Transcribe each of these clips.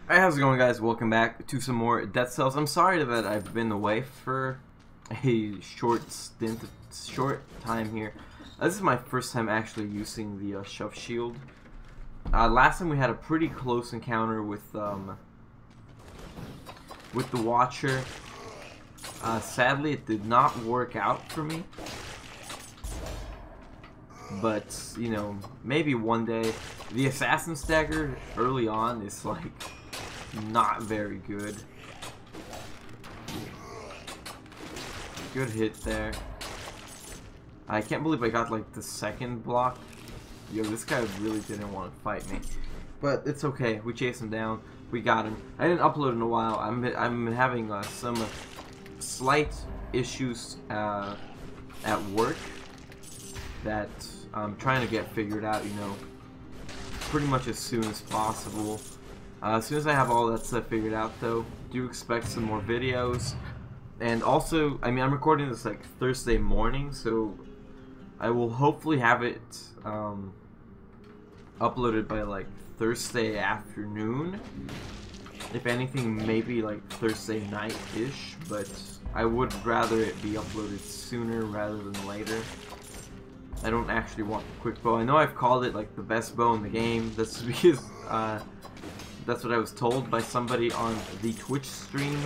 Alright, how's it going, guys? Welcome back to some more Death Cells. I'm sorry that I've been away for a short time here. This is my first time actually using the shove shield. Last time we had a pretty close encounter with the Watcher. Sadly, it did not work out for me. But, you know, maybe one day. The Assassin's Dagger early on is like not very good. Good hit there. I can't believe I got like the second block. Yo, this guy really didn't want to fight me. But it's okay. We chased him down. We got him. I didn't upload in a while. I'm having some slight issues at work that I'm trying to get figured out, you know, pretty much as soon as possible. As soon as I have all that stuff figured out, though, do expect some more videos. And also, I mean, I'm recording this like Thursday morning, so I will hopefully have it uploaded by like Thursday afternoon. If anything, maybe like Thursday night-ish, but I would rather it be uploaded sooner rather than later. I don't actually want the quick bow. I know I've called it like the best bow in the game. That's because that's what I was told by somebody on the Twitch stream,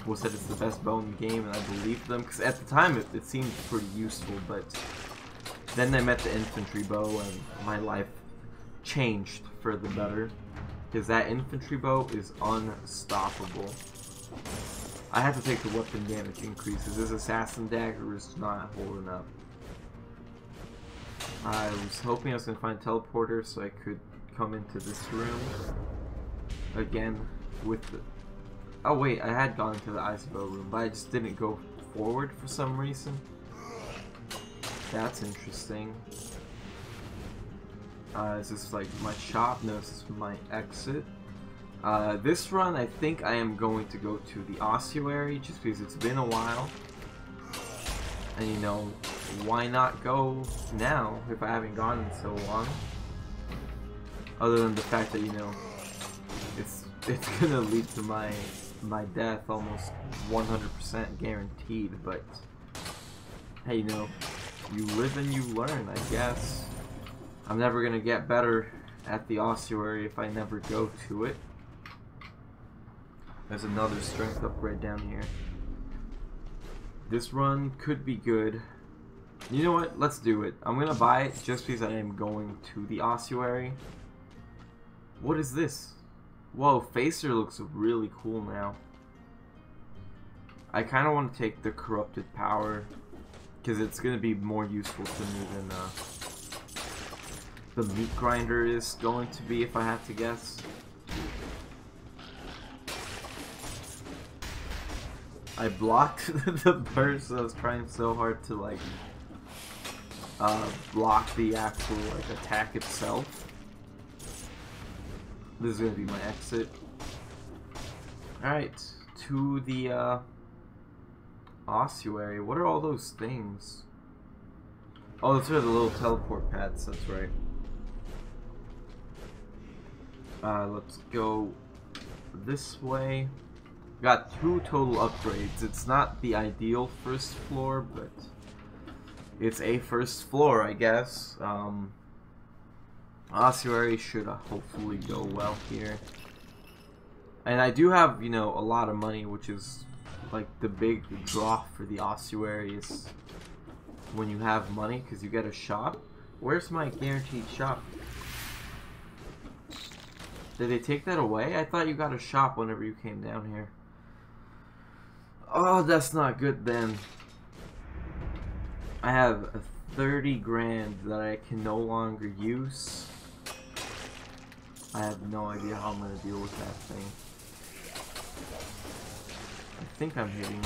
who said it's the best bow in the game, and I believed them, because at the time it seemed pretty useful, but then I met the infantry bow and my life changed for the better, because that infantry bow is unstoppable. I had to take the weapon damage increases. This Assassin Dagger is not holding up. I was hoping I was going to find a teleporter so I could come into this room again with the... Oh wait, I had gone into the ice bow room, but I just didn't go forward for some reason. That's interesting. Is this like my shop? No, this is my exit. This run, I think I am going to go to the ossuary just because it's been a while. And you know, why not go now if I haven't gone in so long? Other than the fact that, you know, it's gonna lead to my death almost 100% guaranteed, but hey, you know, you live and you learn, I guess. I'm never gonna get better at the ossuary if I never go to it. There's another strength upgrade down here. This run could be good. You know what? Let's do it. I'm gonna buy it just because I am going to the ossuary. What is this? Whoa, Facer looks really cool now. I kind of want to take the Corrupted Power because it's gonna be more useful to me than the Meat Grinder is going to be, if I had to guess. I blocked the burst. I was trying so hard to like block the actual like attack itself. This is gonna be my exit. Alright, to the ossuary. What are all those things? Oh, those are the little teleport pads, that's right. Let's go this way. Got 2 total upgrades. It's not the ideal first floor, but it's a first floor, I guess. Ossuary should hopefully go well here. And I do have, you know, a lot of money, which is like the big draw for the ossuary is when you have money, because you get a shop. Where's my guaranteed shop? Did they take that away? I thought you got a shop whenever you came down here. Oh, that's not good then. I have 30 grand that I can no longer use. I have no idea how I'm going to deal with that thing. I think I'm hitting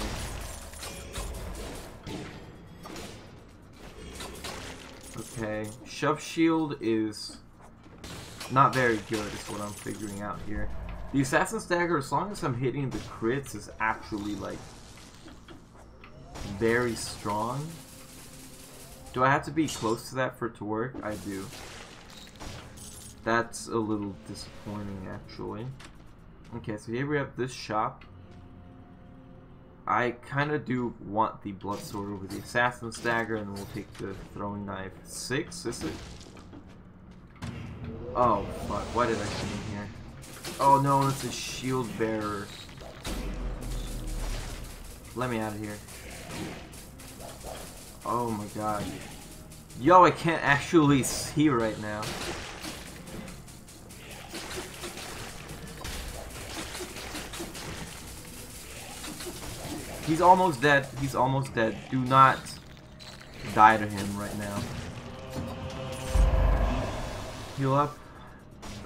it. Okay, Shove Shield is not very good is what I'm figuring out here. The Assassin's Dagger, as long as I'm hitting the crits, is actually like very strong. Do I have to be close to that for it to work? I do. That's a little disappointing, actually. Okay, so here we have this shop. I kind of do want the blood sword over the assassin's dagger, and we'll take the throwing knife. 6, is it? Oh fuck! Why did I come in here? Oh no, it's a shield bearer. Let me out of here. Oh my god. Yo, I can't actually see right now. He's almost dead. He's almost dead. Do not die to him right now. Heal up.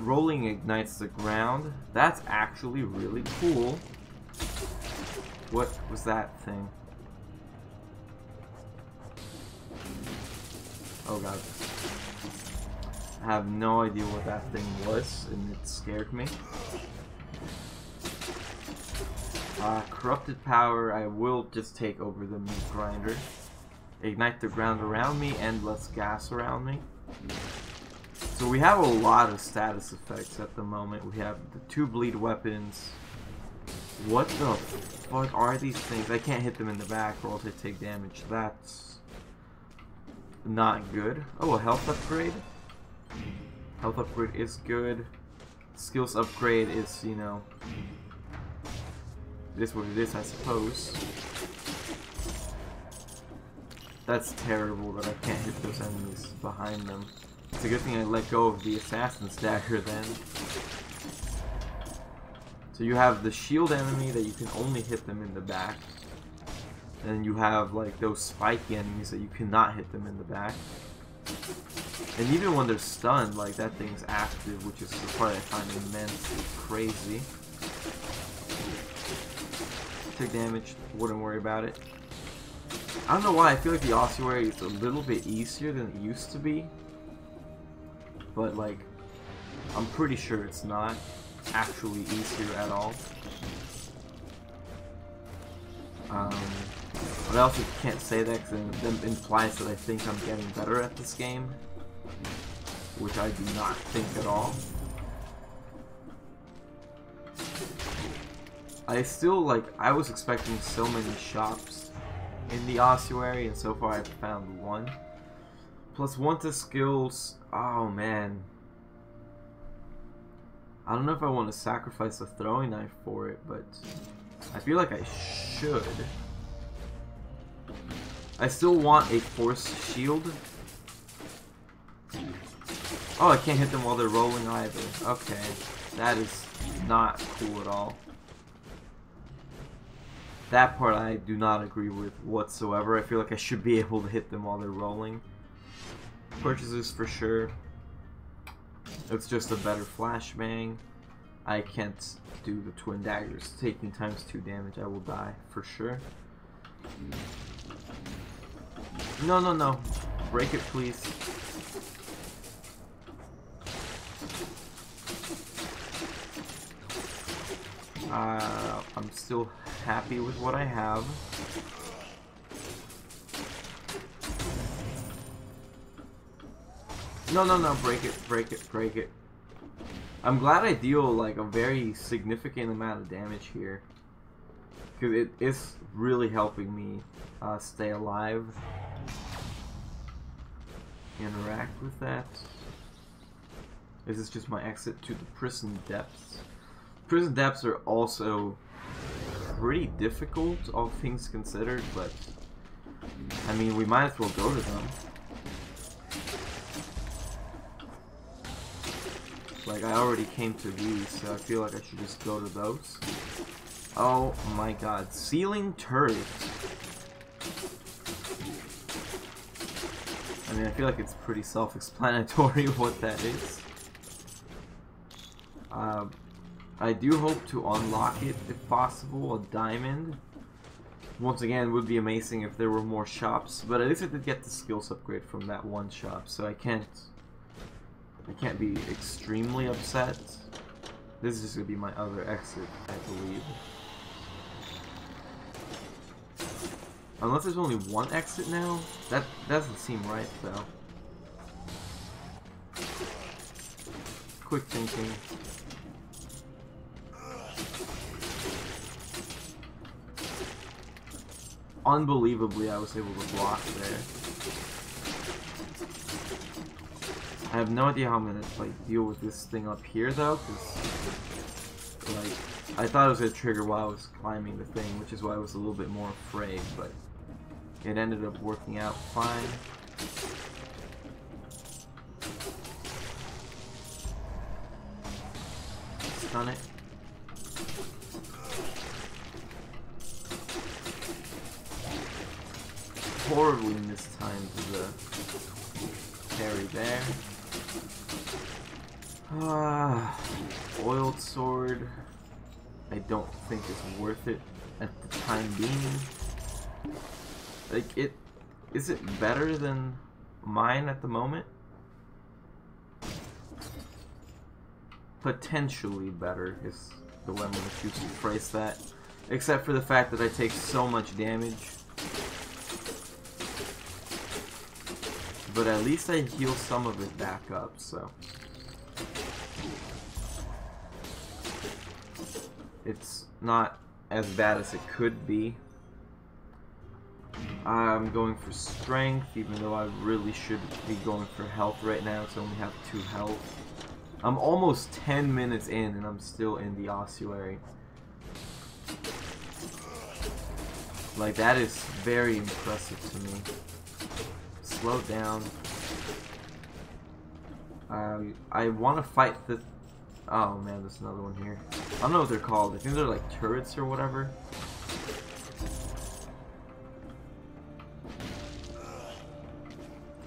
Rolling ignites the ground. That's actually really cool. What was that thing? Oh god. I have no idea what that thing was, and it scared me. Corrupted power, I will just take over the meat grinder. Ignite the ground around me, endless gas around me. So we have a lot of status effects at the moment. We have the 2 bleed weapons. What the fuck are these things? I can't hit them in the back or else I take damage. That's not good. Oh, a health upgrade? Health upgrade is good. Skills upgrade is, you know, it is what it is, I suppose. That's terrible that I can't hit those enemies behind them. It's a good thing I let go of the assassin's dagger then. So you have the shield enemy that you can only hit them in the back. And you have like those spiky enemies that you cannot hit them in the back. And even when they're stunned, like that thing's active, which is the part I find immensely crazy. Take damage, wouldn't worry about it. I don't know why, I feel like the ossuary is a little bit easier than it used to be. But like, I'm pretty sure it's not actually easier at all. But I also can't say that because it implies that I think I'm getting better at this game. Which I do not think at all. I still, like, I was expecting so many shops in the ossuary, and so far I've found 1. Plus 1 to skills, oh man. I don't know if I want to sacrifice a throwing knife for it, but I feel like I should. I still want a force shield. Oh, I can't hit them while they're rolling either. Okay, that is not cool at all. That part I do not agree with whatsoever. I feel like I should be able to hit them while they're rolling. Purchases for sure. It's just a better flashbang. I can't do the twin daggers. Taking ×2 damage, I will die for sure. No, no, no. Break it, please. I'm still happy with what I have. No, no, no, break it, break it, break it. I'm glad I deal like a very significant amount of damage here. Because it is really helping me stay alive. Interact with that. This is just my exit to the prison depths. Prison depths are also pretty difficult, all things considered, but I mean, we might as well go to them. Like, I already came to these, so I feel like I should just go to those. Oh my god, ceiling turret. I mean, I feel like it's pretty self-explanatory what that is. I do hope to unlock it, if possible, a diamond. Once again, it would be amazing if there were more shops, but at least I did get the skills upgrade from that one shop, so I can't be extremely upset. This is just gonna be my other exit, I believe. Unless there's only one exit now? That doesn't seem right, though. Quick thinking. unbelievably, I was able to block there. I have no idea how I'm gonna like deal with this thing up here though, because like I thought it was gonna trigger while I was climbing the thing, which is why I was a little bit more afraid, but it ended up working out fine. Stun it. Horribly mistimed the parry there. Oiled sword, I don't think is worth it at the time being. Like, is it better than mine at the moment? Potentially better is the way I'm going to choose to phrase that. Except for the fact that I take so much damage. But at least I heal some of it back up, so. It's not as bad as it could be. I'm going for strength, even though I really should be going for health right now, so I only have 2 health. I'm almost 10 minutes in, and I'm still in the ossuary. Like, that is very impressive to me. Slow down. I want to fight the... Oh man, there's another one here. I don't know what they're called. I think they're like turrets or whatever.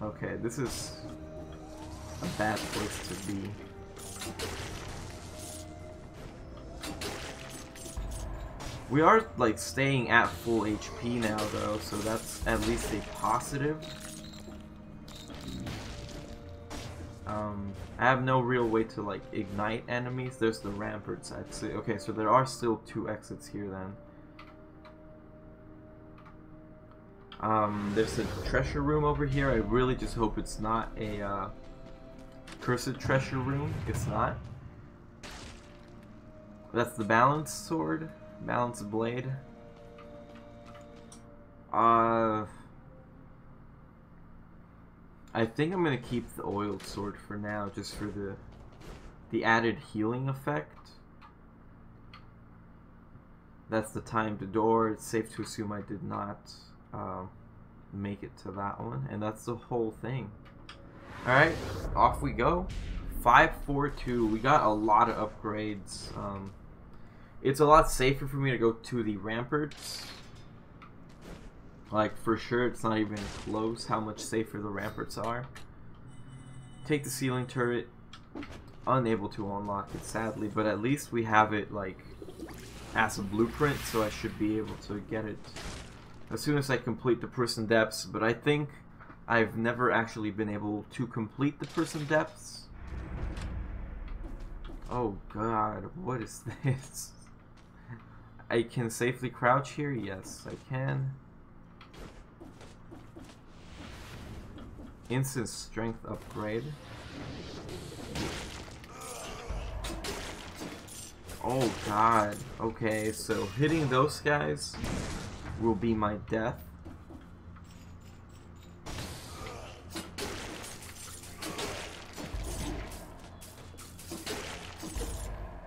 Okay, this is a bad place to be. We are like staying at full HP now though, so that's at least a positive. I have no real way to like ignite enemies. There's the ramparts exit. Okay, so there are still 2 exits here then. There's a treasure room over here. I really just hope it's not a cursed treasure room. It's not. That's the balance sword, balance blade. I think I'm gonna keep the oiled sword for now, just for the added healing effect. That's the timed door. It's safe to assume I did not make it to that one, and that's the whole thing. All right, off we go. 542. We got a lot of upgrades. It's a lot safer for me to go to the ramparts. Like, for sure, it's not even close how much safer the ramparts are. Take the ceiling turret. Unable to unlock it, sadly, but at least we have it, like, as a blueprint, so I should be able to get it as soon as I complete the prison depths. But I think I've never actually been able to complete the prison depths. Oh god, what is this? I can safely crouch here? Yes, I can. Instant strength upgrade. Oh god. Okay, so hitting those guys will be my death.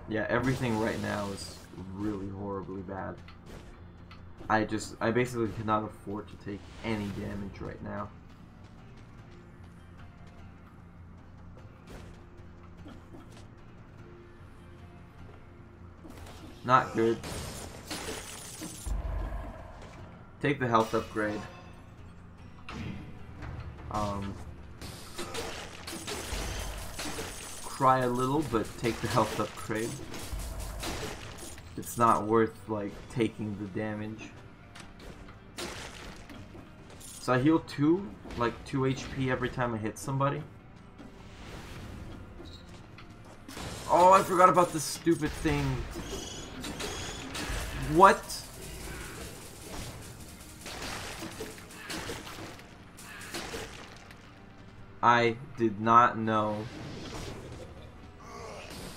Yeah, everything right now is really horribly bad. I basically cannot afford to take any damage right now. Not good. Take the health upgrade. Cry a little, but take the health upgrade. It's not worth, like, taking the damage. So I heal 2 HP every time I hit somebody. Oh, I forgot about this stupid thing. What? I did not know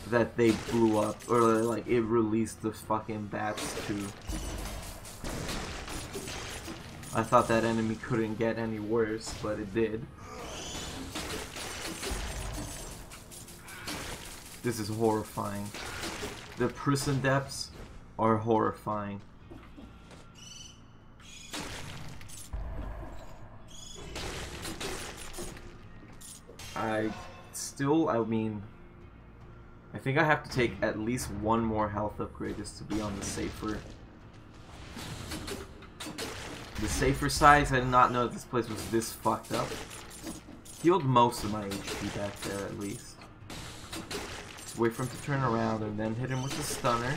that they blew up, or like it released the fucking bats too. I thought that enemy couldn't get any worse, but it did. This is horrifying. The prison depths are horrifying. I mean, I think I have to take at least one more health upgrade just to be on the safer side. I did not know that this place was this fucked up. Healed most of my HP back there at least. Just wait for him to turn around and then hit him with the stunner.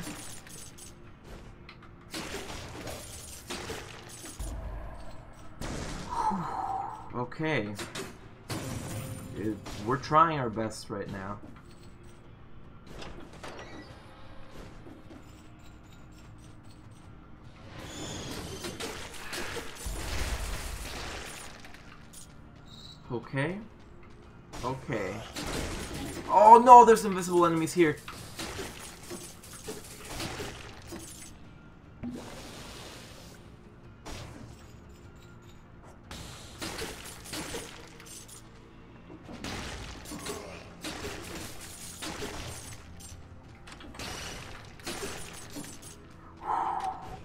Whew. Okay. We're trying our best right now. Okay. Okay. Oh no, there's invisible enemies here.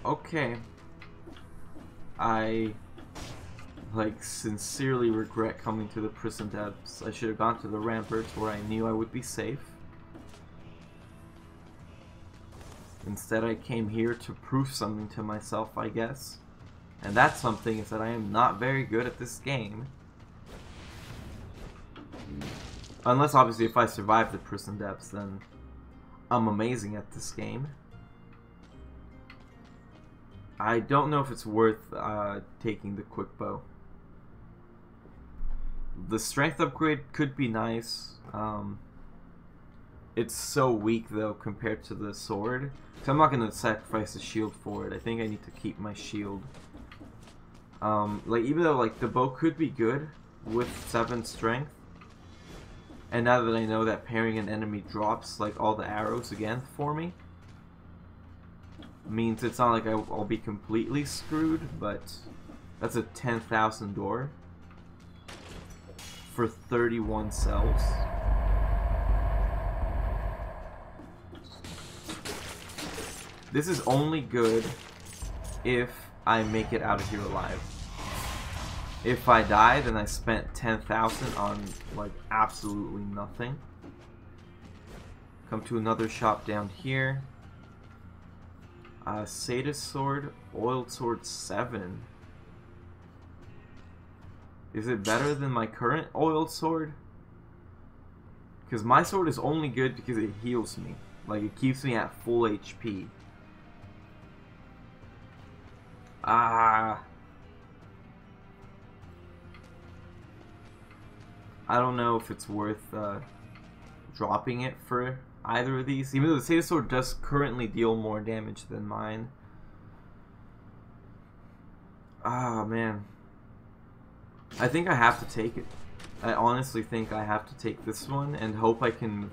Okay. I sincerely regret coming to the prison depths. I should have gone to the ramparts where I knew I would be safe. Instead I came here to prove something to myself, I guess. And that something is that I am not very good at this game. Unless obviously if I survive the prison depths, then I'm amazing at this game. I don't know if it's worth taking the quick bow. The strength upgrade could be nice. It's so weak though compared to the sword. So I'm not going to sacrifice the shield for it. I think I need to keep my shield. Even though the bow could be good with 7 strength. And now that I know that parrying an enemy drops all the arrows again for me. Means it's not like I'll be completely screwed, but that's a 10,000 door for 31 cells. This is only good if I make it out of here alive. If I die, then I spent 10,000 on absolutely nothing. Come to another shop down here. Sadist sword, oiled sword 7. Is it better than my current oiled sword? Because my sword is only good because it heals me. It keeps me at full HP. I don't know if it's worth dropping it for either of these, even though the Sadist sword does currently deal more damage than mine. Ah, man. I think I have to take it. I honestly think I have to take this one and hope I can,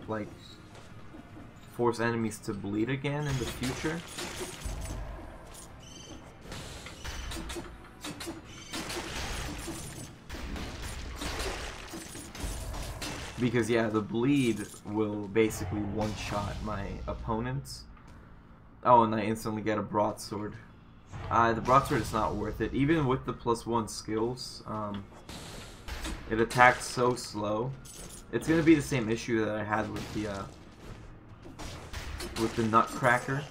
force enemies to bleed again in the future. Because, yeah, the bleed will basically one-shot my opponents. Oh, and I instantly get a broadsword. The broadsword is not worth it. Even with the +1 skills, it attacks so slow. It's going to be the same issue that I had with the Nutcracker.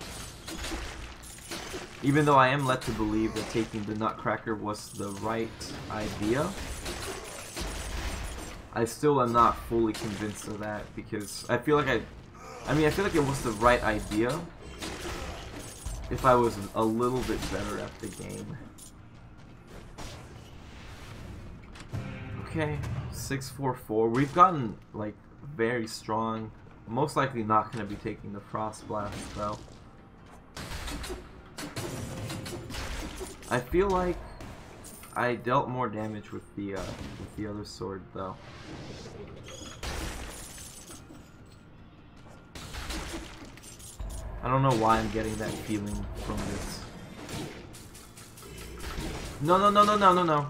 Even though I am led to believe that taking the Nutcracker was the right idea, I still am not fully convinced of that, because I feel like I feel like it was the right idea if I was a little bit better at the game. Okay, 644. We've gotten very strong. Most likely not going to be taking the Frost Blast though. I feel like I dealt more damage with the other sword though. I don't know why I'm getting that feeling from this. No, no, no, no, no, no, no.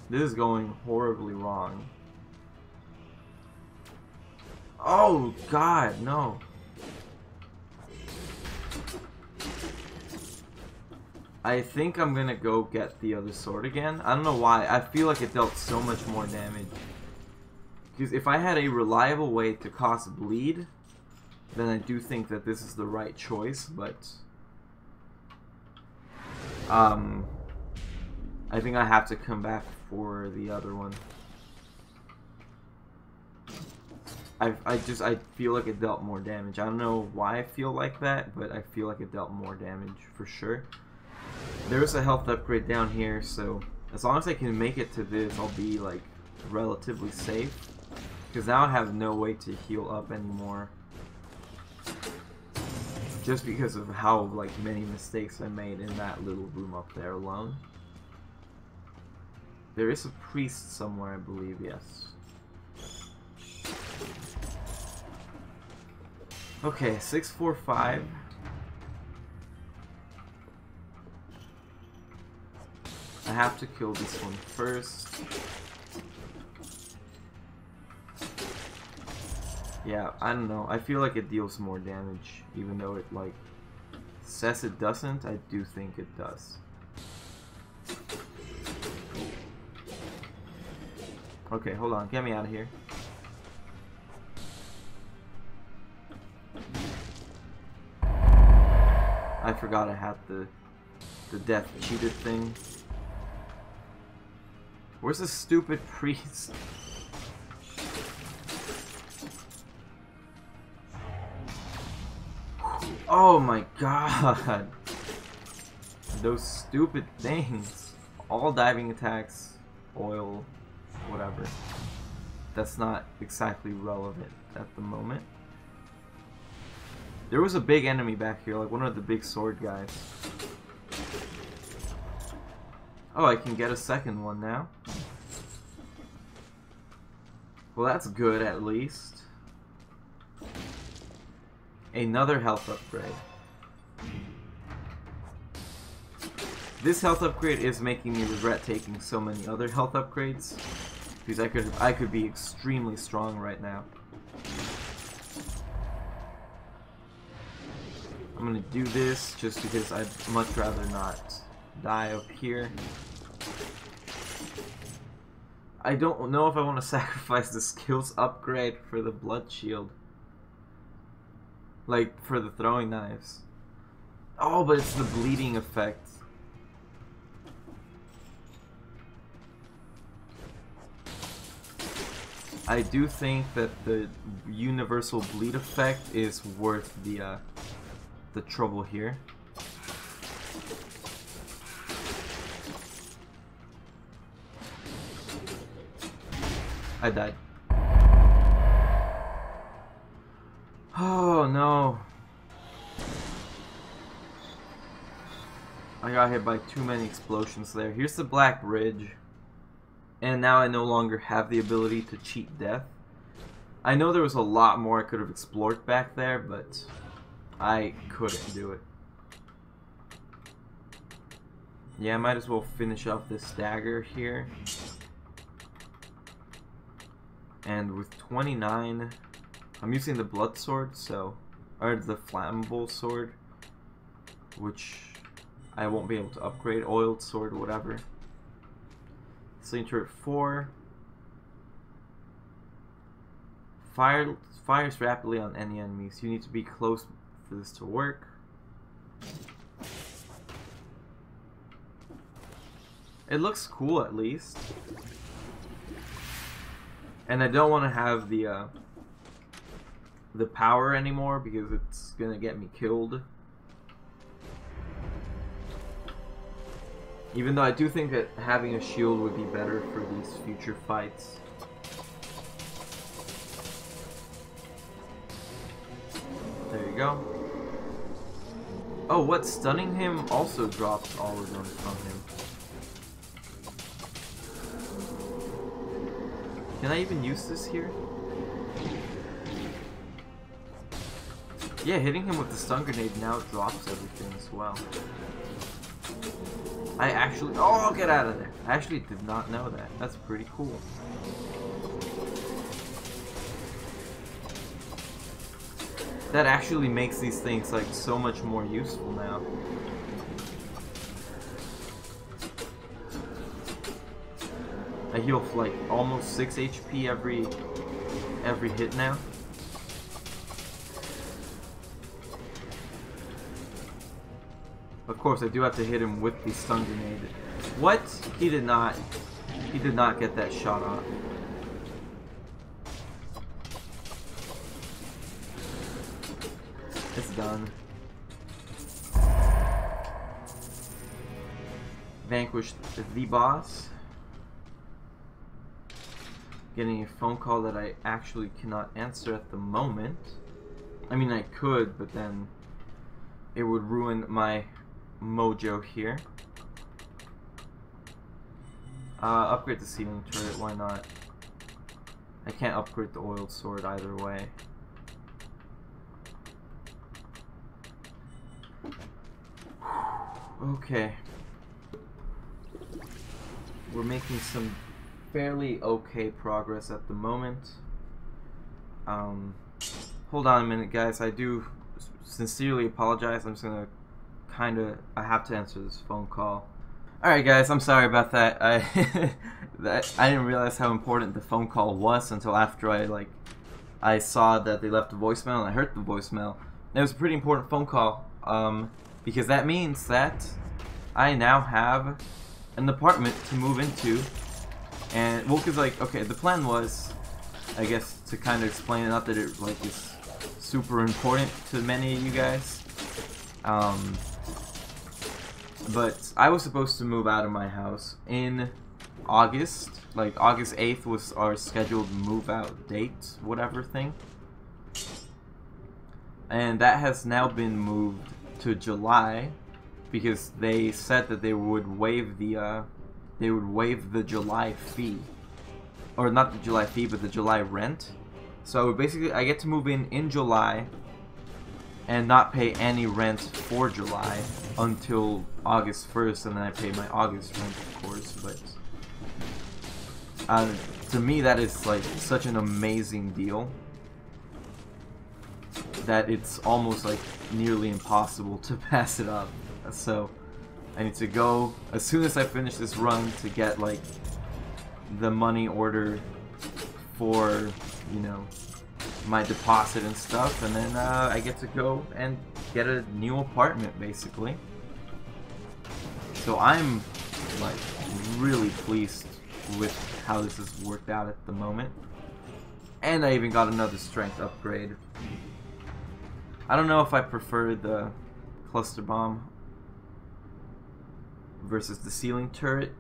This is going horribly wrong. Oh, God, no. I think I'm gonna go get the other sword again. I don't know why. I feel like it dealt so much more damage. Because if I had a reliable way to cost bleed, then I do think that this is the right choice, but I think I have to come back for the other one. I feel like it dealt more damage. I don't know why I feel like that, but I feel like it dealt more damage for sure. There's a health upgrade down here, so as long as I can make it to this, I'll be like relatively safe. Because now I have no way to heal up anymore. Just because of how like many mistakes I made in that little room up there alone. There is a priest somewhere, I believe, yes. Okay, 645. I have to kill this one first. Yeah, I don't know. I feel like it deals more damage, even though it like says it doesn't. I do think it does. Okay, hold on. Get me out of here. I forgot I had the death cheated thing. Where's the stupid priest? Oh my god. Those stupid things. All diving attacks, oil, whatever. That's not exactly relevant at the moment. There was a big enemy back here, like one of the big sword guys. Oh, I can get a second one now. Well, that's good at least. Another health upgrade. This health upgrade is making me regret taking so many other health upgrades, because I could be extremely strong right now. I'm gonna do this just because I'd much rather not die up here. I don't know if I want to sacrifice the skills upgrade for the blood shield. Like, for the throwing knives. Oh, but it's the bleeding effect. I do think that the universal bleed effect is worth the trouble here. I died. Oh no. I got hit by too many explosions there. Here's the Black Bridge. And now I no longer have the ability to cheat death. I know there was a lot more I could have explored back there, but I couldn't do it. Yeah, I might as well finish off this dagger here. And with 29, I'm using the blood sword, so, or the flammable sword, which I won't be able to upgrade. Oiled sword, whatever. Sling turret 4. Fires rapidly on any enemies. You need to be close for this to work. It looks cool at least. And I don't want to have the power anymore because it's gonna get me killed. Even though I do think that having a shield would be better for these future fights. There you go. Oh, what? Stunning him also drops all of them from him. Can I even use this here? Yeah, hitting him with the stun grenade now drops everything as well. I actually... Oh, get out of there. I actually did not know that. That's pretty cool. That actually makes these things like so much more useful now. I heal like almost 6 HP every hit now. Of course, I do have to hit him with the stun grenade. What? He did not get that shot off. It's done. Vanquished the boss. Getting a phone call that I actually cannot answer at the moment. I mean, I could, but then it would ruin my mojo here. Upgrade the ceiling turret, why not? I can't upgrade the oiled sword either way. Okay. We're making some fairly okay progress at the moment. Hold on a minute, guys. I do sincerely apologize. I'm just gonna I have to answer this phone call. Alright guys, I'm sorry about that. I didn't realize how important the phone call was until after I saw that they left a voicemail and I heard the voicemail. And it was a pretty important phone call, because that means that I now have an apartment to move into. And well, cause like, okay, the plan was, I guess, to kind of explain it, not that it like is super important to many of you guys. But I was supposed to move out of my house in August. Like August 8th was our scheduled move out date, whatever thing. And that has now been moved to July because they said that they would waive the July fee. Or not the July fee, but the July rent. So basically I get to move in July and not pay any rent for July until August 1st, and then I pay my August rent, of course. But to me, that is like such an amazing deal that it's almost like nearly impossible to pass it up. So I need to go as soon as I finish this run to get like the money order for, you know, my deposit and stuff, and then I get to go and get a new apartment basically. So I'm like really pleased with how this has worked out at the moment. And I even got another strength upgrade. I don't know if I prefer the cluster bomb versus the ceiling turret.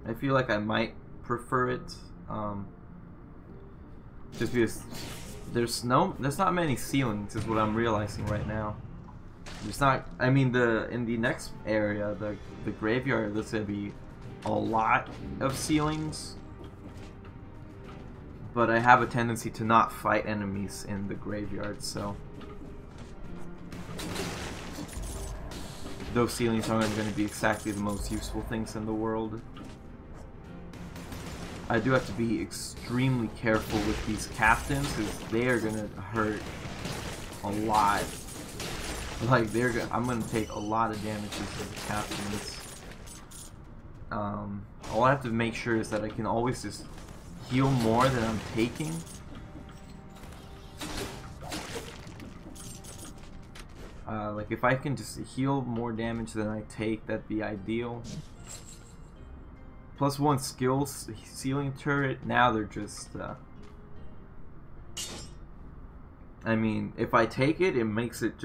I feel like I might prefer it. Just because there's not many ceilings is what I'm realizing right now. There's not, I mean, in the next area, the graveyard, there's gonna be a lot of ceilings, but I have a tendency to not fight enemies in the graveyard, so those ceilings aren't going to be exactly the most useful things in the world. I do have to be extremely careful with these captains because they are gonna hurt a lot. Like I'm gonna take a lot of damages with the captains. All I have to make sure is that I can always just heal more than I'm taking. Like if I can just heal more damage than I take, that'd be ideal. +1 skills, ceiling turret, now they're just, I mean, if I take it, it makes it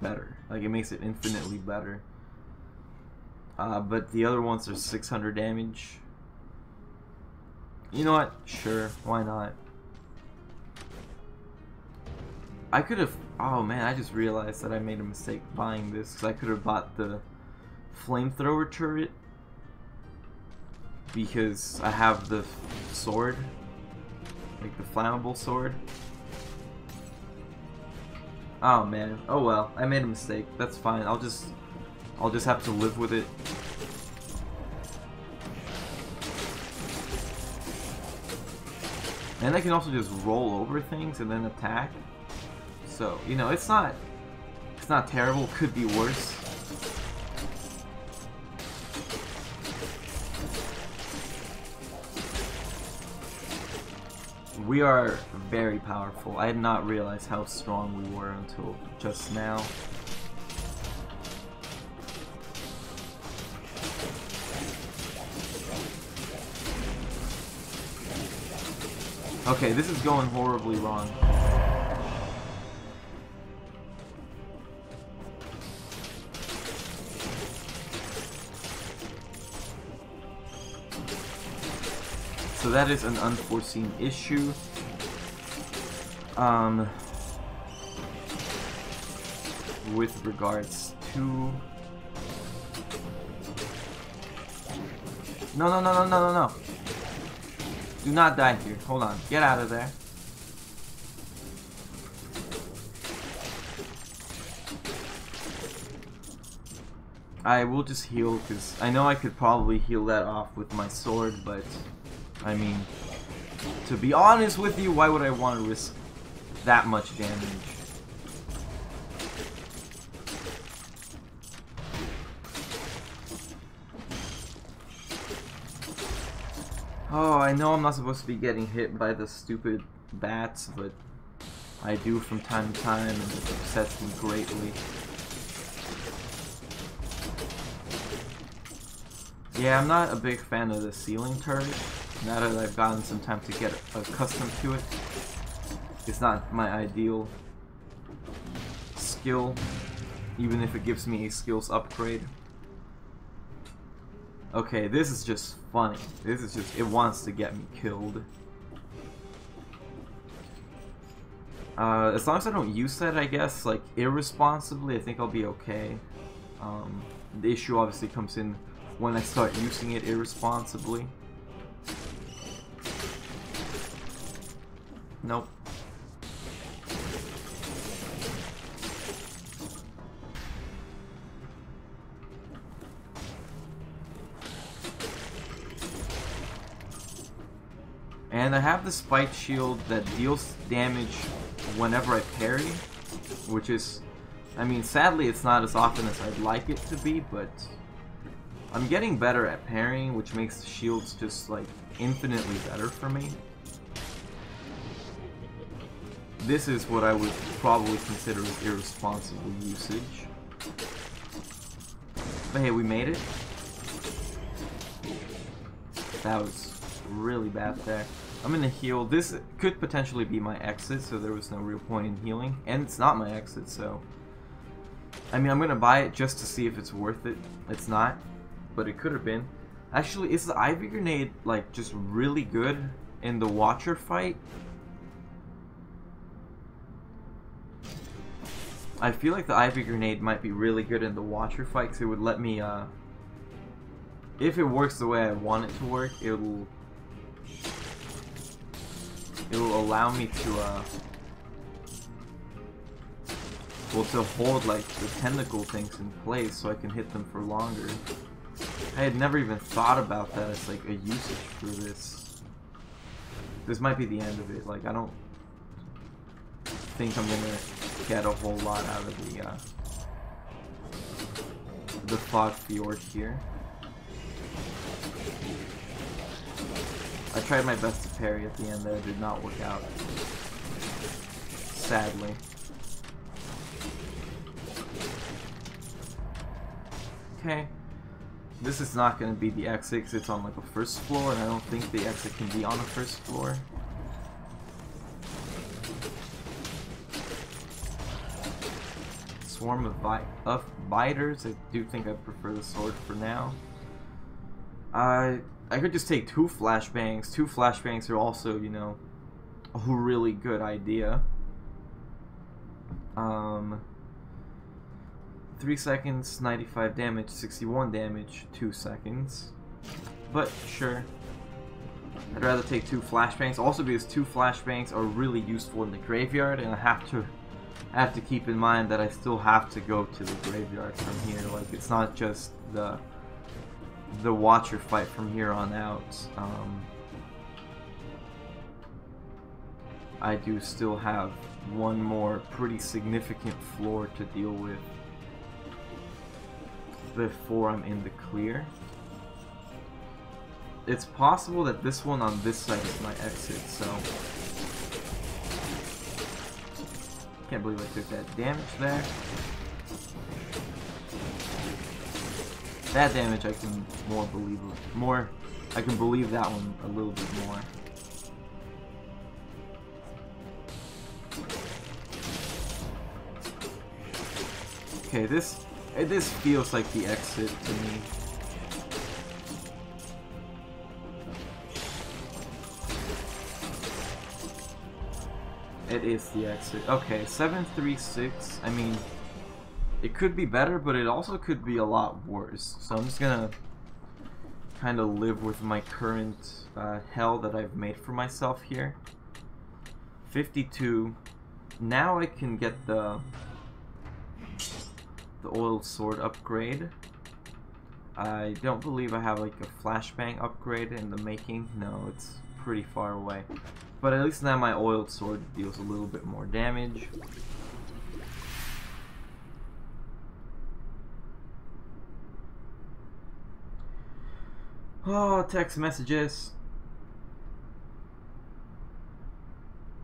better. Like, it makes it infinitely better. But the other ones are 600 damage. You know what? Sure, why not? I could have, oh man, I just realized that I made a mistake buying this, because I could have bought the flamethrower turret. because I have the sword, like the flammable sword. Oh man, oh well, I made a mistake. That's fine. I'll just have to live with it. And I can also just roll over things and then attack. So, you know, it's not terrible, could be worse. We are very powerful. I had not realized how strong we were until just now. Okay, this is going horribly wrong. So that is an unforeseen issue. With regards to... No. Do not die here. Hold on. Get out of there. I will just heal, because I know I could probably heal that off with my sword, but... I mean, to be honest with you, why would I want to risk that much damage? Oh, I know I'm not supposed to be getting hit by the stupid bats, but I do from time to time, and it upsets me greatly. Yeah, I'm not a big fan of the ceiling turret. Now that I've gotten some time to get accustomed to it, it's not my ideal skill, even if it gives me a skills upgrade. Okay, this is just funny. This is just, it wants to get me killed. As long as I don't use that, I guess, like, irresponsibly, I think I'll be okay. The issue obviously comes in when I start using it irresponsibly. Nope. And I have the spike shield that deals damage whenever I parry, which is, I mean, sadly it's not as often as I'd like it to be, but I'm getting better at parrying, which makes the shields just, like, infinitely better for me. This is what I would probably consider as irresponsible usage. But hey, we made it. That was really bad there. I'm gonna heal. This could potentially be my exit, so there was no real point in healing. And it's not my exit, so... I mean, I'm gonna buy it just to see if it's worth it. It's not, but it could have been. Actually, is the Ivy Grenade, like, just really good in the Watcher fight? I feel like the Ivy Grenade might be really good in the Watcher fight, because it would let me, if it works the way I want it to work, it'll allow me to, well, to hold, like, the tentacle things in place so I can hit them for longer. I had never even thought about that as, like, a usage for this. This might be the end of it. Like, I don't think I'm gonna get a whole lot out of the Fog Fjord here. I tried my best to parry at the end there, it did not work out. Sadly. Okay. This is not going to be the exit because it's on like a first floor, and I don't think the exit can be on a first floor. Swarm of biters. I do think I prefer the sword for now. I could just take 2 flashbangs. 2 flashbangs are also, you know, a really good idea. 3 seconds, 95 damage, 61 damage, 2 seconds. but sure. I'd rather take 2 flashbangs, also because 2 flashbangs are really useful in the graveyard, and I have to keep in mind that I still have to go to the graveyard from here. Like, it's not just the Watcher fight from here on out. I do still have one more pretty significant floor to deal with before I'm in the clear. It's possible that this one on this side is my exit, so... Can't believe I took that damage there. That damage I can I can believe that one a little bit more. Okay, this feels like the exit to me. It is the exit. Okay, 736. I mean, it could be better, but it also could be a lot worse. So I'm just gonna kind of live with my current hell that I've made for myself here. 52. Now I can get the oiled sword upgrade. I don't believe I have like a flashbang upgrade in the making. No, it's pretty far away. But at least now my oiled sword deals a little bit more damage. Oh, text messages.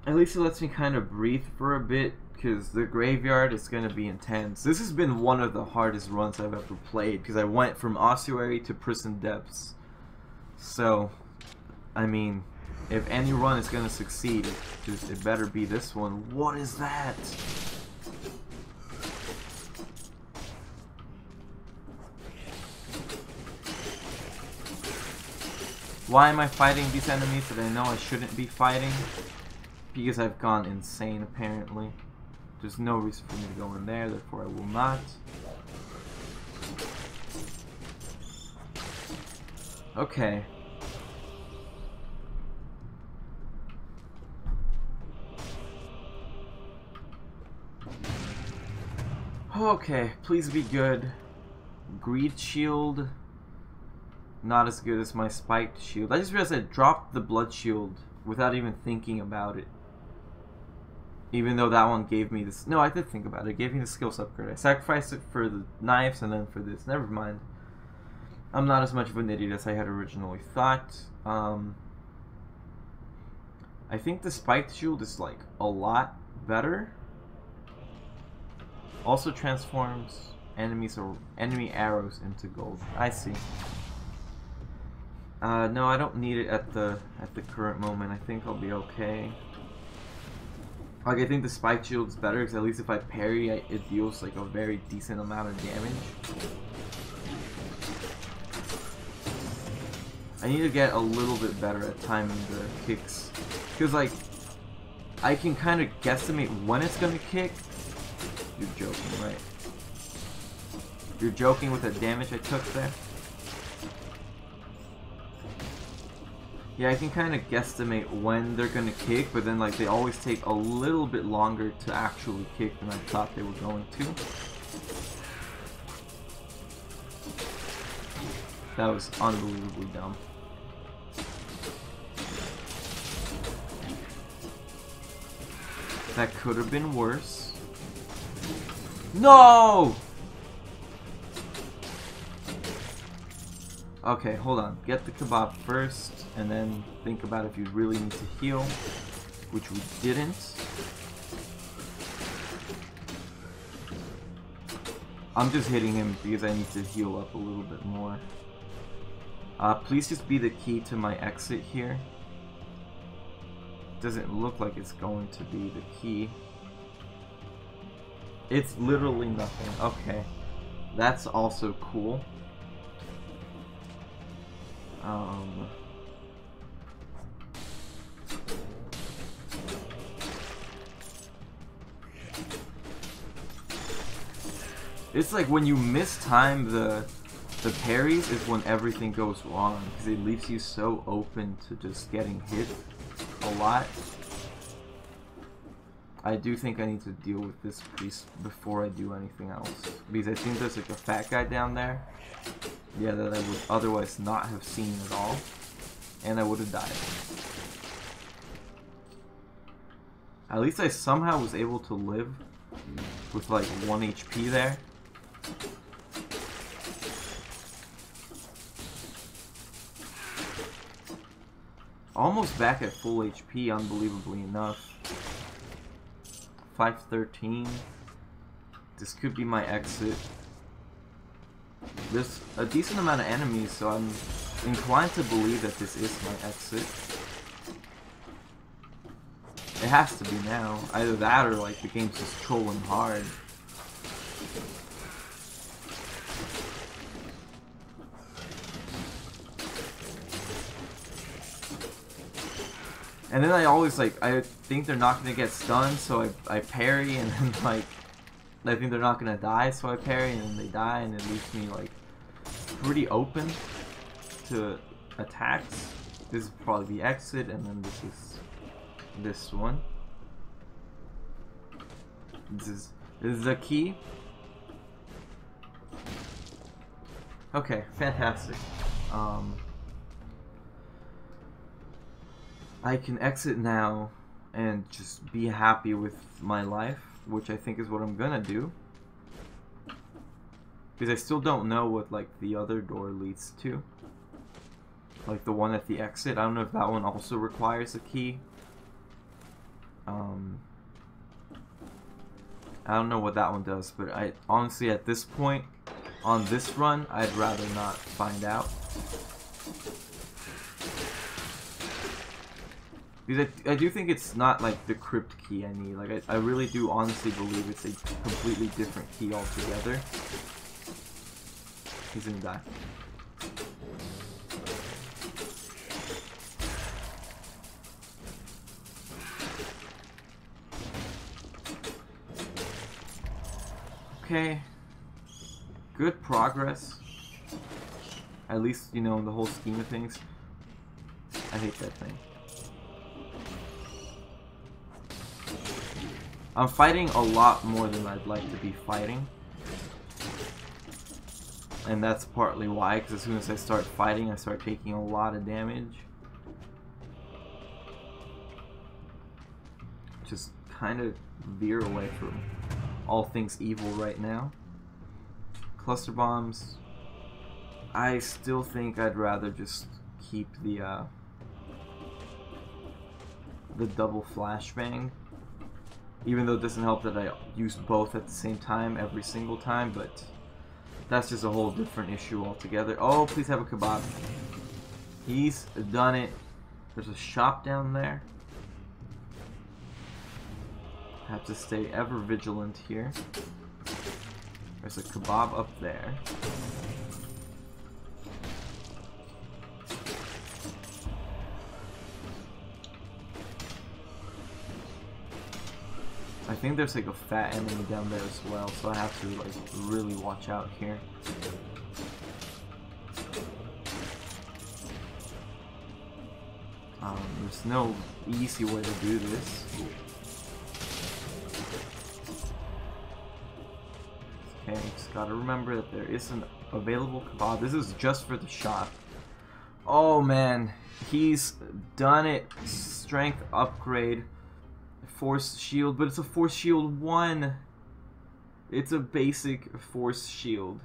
At least it lets me kind of breathe for a bit, because the graveyard is going to be intense. This has been one of the hardest runs I've ever played, because I went from Ossuary to Prison Depths. So, I mean, if any run is going to succeed, it better be this one. What is that? Why am I fighting these enemies that I know I shouldn't be fighting? Because I've gone insane, apparently. There's no reason for me to go in there, therefore I will not. Okay. Okay, please be good. Greed shield. Not as good as my spiked shield. I just realized I dropped the blood shield without even thinking about it. Even though that one gave me this... No, I did think about it. It gave me the skills upgrade. I sacrificed it for the knives and then for this. Never mind. I'm not as much of an idiot as I had originally thought. I think the spiked shield is like a lot better. Also transforms enemies or enemy arrows into gold. I see. No, I don't need it at the current moment. I think I'll be okay. Like, I think the spike shield is better because at least if I parry, it deals like a very decent amount of damage. I need to get a little bit better at timing the kicks, because like I can kind of guesstimate when it's gonna kick. You're joking, right? You're joking with the damage I took there? Yeah, I can kind of guesstimate when they're gonna kick, but then like they always take a little bit longer to actually kick than I thought they were going to. That was unbelievably dumb. That could have been worse. No! Okay, hold on. Get the kebab first, and then think about if you really need to heal, which we didn't. I'm just hitting him because I need to heal up a little bit more. Please just be the key to my exit here. Doesn't look like it's going to be the key. It's literally nothing. Okay. That's also cool. It's like when you mistime The parries is when everything goes wrong, because it leaves you so open to just getting hit a lot. I do think I need to deal with this priest before I do anything else, because I think there's like a fat guy down there, yeah, that I would otherwise not have seen at all, and I would have died. At least I somehow was able to live with like 1 HP there. Almost back at full HP, unbelievably enough. 513. This could be my exit. There's a decent amount of enemies, so I'm inclined to believe that this is my exit. It has to be now. Either that or like the game's just trolling hard. And then I always like, I think they're not gonna get stunned, so I parry, and then like, I think they're not gonna die, so I parry, and then they die, and it leaves me like pretty open to attacks. This is probably the exit, and then this is this one. This is the key. Okay, fantastic. I can exit now and just be happy with my life, which I think is what I'm gonna do. Because I still don't know what like the other door leads to. Like the one at the exit. I don't know if that one also requires a key. I don't know what that one does, but I honestly at this point on this run I'd rather not find out. Because I do think it's not like the crypt key I need. Like I really do honestly believe it's a completely different key altogether. He's gonna die. Okay. Good progress. At least, you know, in the whole scheme of things. I hate that thing. I'm fighting a lot more than I'd like to be fighting. And that's partly why, because as soon as I start fighting, I start taking a lot of damage. Just kind of veer away from all things evil right now. Cluster bombs. I still think I'd rather just keep the double flashbang. Even though it doesn't help that I use both at the same time every single time, but that's just a whole different issue altogether. Oh, please have a kebab. He's done it. There's a shop down there. Have to stay ever vigilant here. There's a kebab up there. I think there's like a fat enemy down there as well, so I have to like really watch out here. There's no easy way to do this. Okay, just gotta remember that there is an available kebab. This is just for the shop. Oh man, he's done it. Strength upgrade. Force shield, but it's a force shield 1. It's a basic force shield.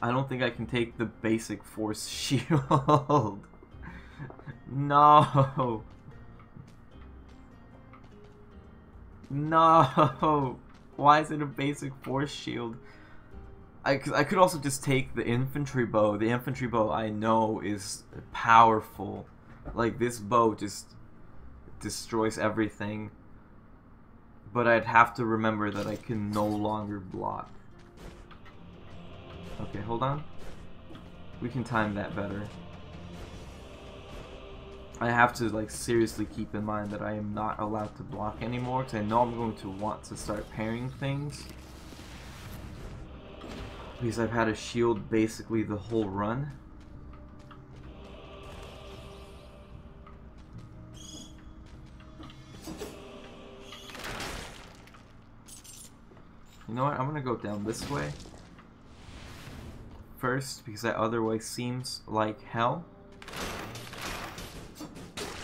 I don't think I can take the basic force shield. No. No. Why is it a basic force shield? I could also just take the infantry bow. The infantry bow I know is powerful. Like this bow just destroys everything, but I'd have to remember that I can no longer block. Okay, hold on. We can time that better. I have to like seriously keep in mind that I am not allowed to block anymore, because I know I'm going to want to start pairing things. Because I've had a shield basically the whole run. You know what? I'm gonna go down this way first because that other way seems like hell.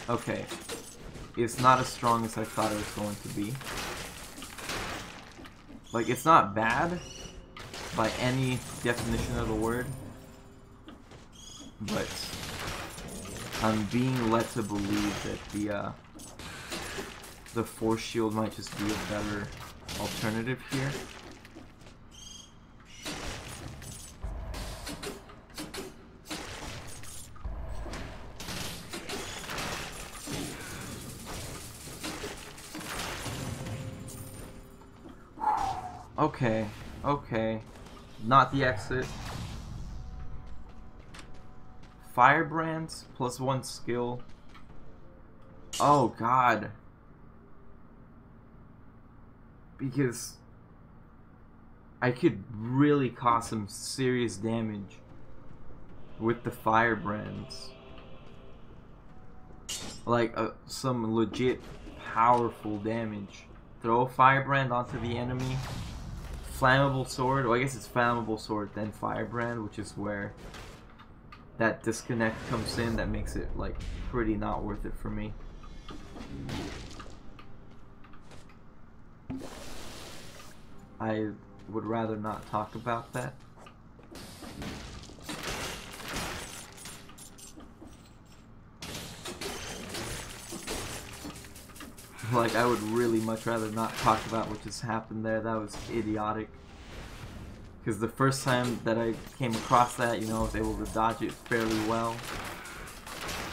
Okay. It's not as strong as I thought it was going to be. Like, it's not bad by any definition of the word, but I'm being led to believe that the force shield might just be a better alternative here. Okay, okay. Not the exit. Firebrands plus 1 skill. Oh god. Because I could really cause some serious damage with the firebrands. Like some legit powerful damage. Throw a firebrand onto the enemy. Flammable sword. Well, I guess it's flammable sword then firebrand, which is where that disconnect comes in. That makes it like pretty not worth it for me. I would rather not talk about that. Like, I would really much rather not talk about what just happened there. That was idiotic. Because the first time that I came across that, you know, I was able to dodge it fairly well.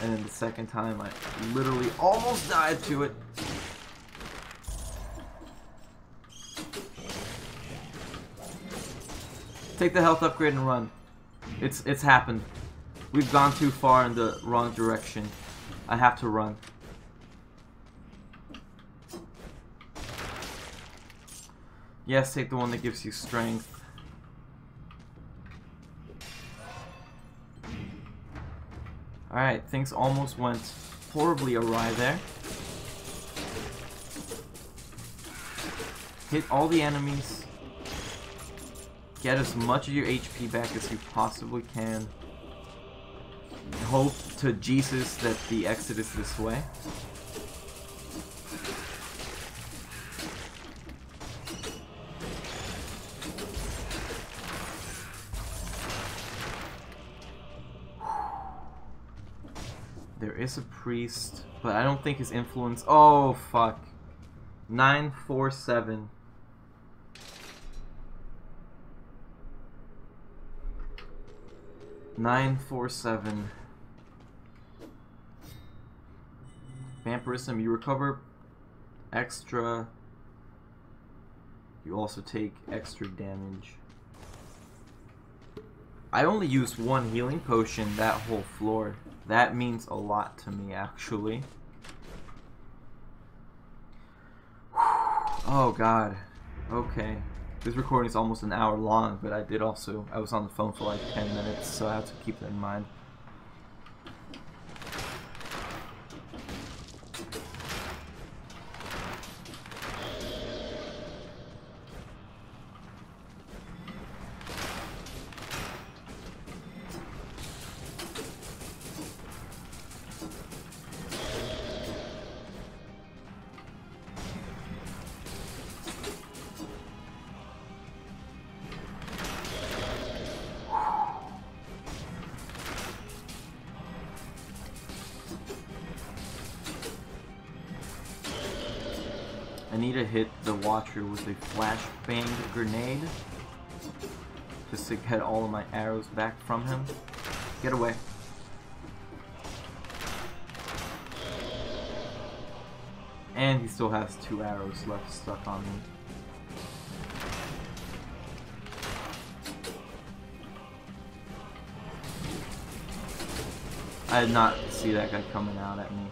And then the second time, I literally almost died to it. Take the health upgrade and run. It's happened. We've gone too far in the wrong direction. I have to run. Yes, take the one that gives you strength. Alright, things almost went horribly awry there. Hit all the enemies. Get as much of your HP back as you possibly can. Hope to Jesus that the exit is this way. There is a priest, but I don't think his influence... Oh, fuck. 947. Vampirism, you recover extra. You also take extra damage. I only used 1 healing potion that whole floor. That means a lot to me, actually. Oh god. Okay. This recording is almost an hour long, but I was on the phone for like 10 minutes, so I have to keep that in mind. I need to hit the Watcher with a flashbang grenade just to get all of my arrows back from him. Get away. And he still has 2 arrows left stuck on me. I did not see that guy coming out at me.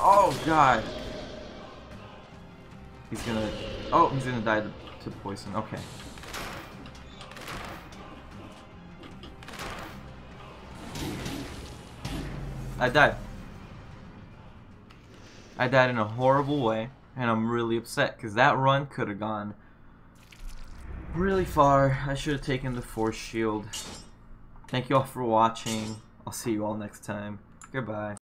Oh god. He's gonna... Oh, he's gonna die to poison. Okay. I died. I died in a horrible way, and I'm really upset because that run could have gone really far. I should have taken the force shield. Thank you all for watching. I'll see you all next time. Goodbye.